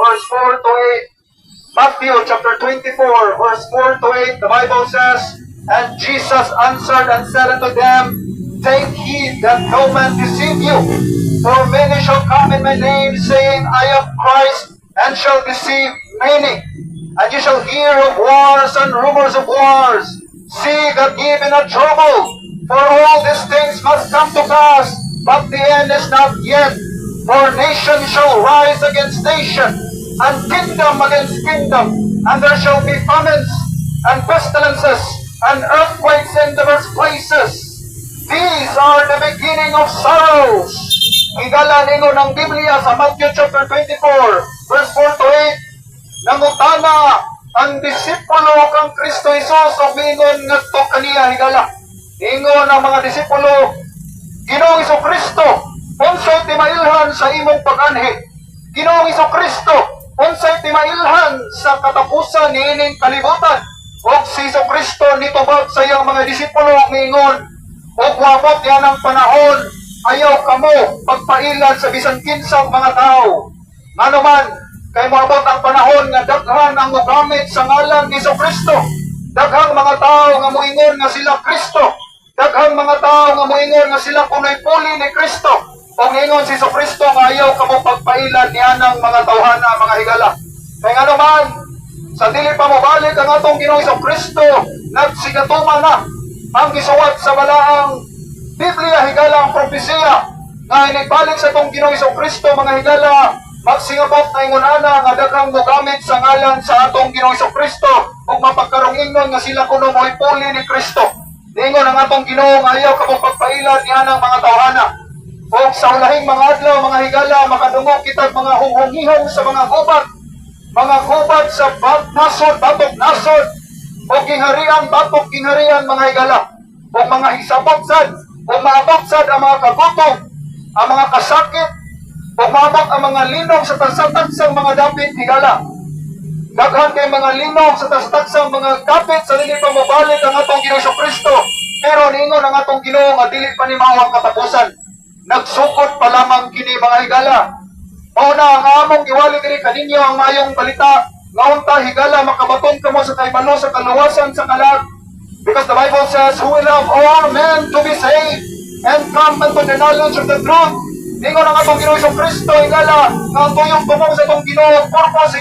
verse 4 to 8. Matthew chapter 24, verse 4 to 8, the Bible says, "And Jesus answered and said unto them, Take heed that no man deceive you. For many shall come in my name, saying, I am Christ, and shall deceive many. And ye shall hear of wars and rumors of wars. See that ye be not troubled, for all these things must come to pass, but the end is not yet. For nation shall rise against nation, and kingdom against kingdom, and there shall be famines, and pestilences, and earthquakes in diverse places. These are the beginning of sorrows." Higala ningo ng Biblia sa Matthew chapter 24, verse 4 to 8. Nangutana ang disipulo kang Kristo Jesus o mingon ngadto kaniya higala. Ingon ang mga disipulo, Ginoong Kristo, unsay timailhan sa imong pag-anhi? Ginoong Kristo, unsay timailhan sa katapusan niining kalibutan? Og si Kristo nitubag sa iyang mga disipulo mingon, "Og wabot yan ang panahon, ayaw kamo pagpailan sa bisan kinsang mga tao. Ngano man, kay moabot ang panahon nga daghan ang mogamit sa ngalan ni Kristo. Daghang mga tao nga moingon nga sila Kristo. Daghang mga tao nga moingon nga sila kunoy puli ni Kristo. Og ingon si Kristo nga ayaw kamo pagpailan niya ng mga tawhana, mga higala. Kay ngano man, sa dili pa mobalik ang atong Ginoong Kristo, nagsigatuman na ang gisuwat sa balaang Biblia higala ang propesiya nga inagbalik sa itong Ginoong Kristo, mga higala, magsingabot na ingunana nga daghang mogamit sa ngalan sa atong Ginoong Kristo ug mapagkarong ingon nga sila kuno mo'y puli ni Kristo. Ingon ang atong Ginoo nga ayaw kamo pagpailan niya ng mga tawhana. O sa ulahing mga adlaw, mga higala, makadungog kitag mga hunghungihong sa mga gubat sa nasod, batok nasod, o gingharian, batok gingharian, mga higala, o mga hisabot sad, o maabot sad ang mga kagutom, ang mga kasakit, o maabot ang mga linong sa tansang mga dapit, higala. Daghan kay mga linong sa tansang mga kapit sa dili pa mabalik ang atong Ginoong Kristo, pero ningon ang atong Ginoo nga dili pa ni mao ang katapusan. Nagsukot pa lamang kini, mga higala. Mauna ang among iwali diri kaninyo ang mayong balita nga unta higala makabaton kamo sa kaibalo sa kaluwasan sa kalag. Because the Bible says, "Who will love all men to be saved and come unto the knowledge of the truth." Ningon ang atong Ginoong Kristo higala nga ang tuyong tumong sa itong Ginoo purpose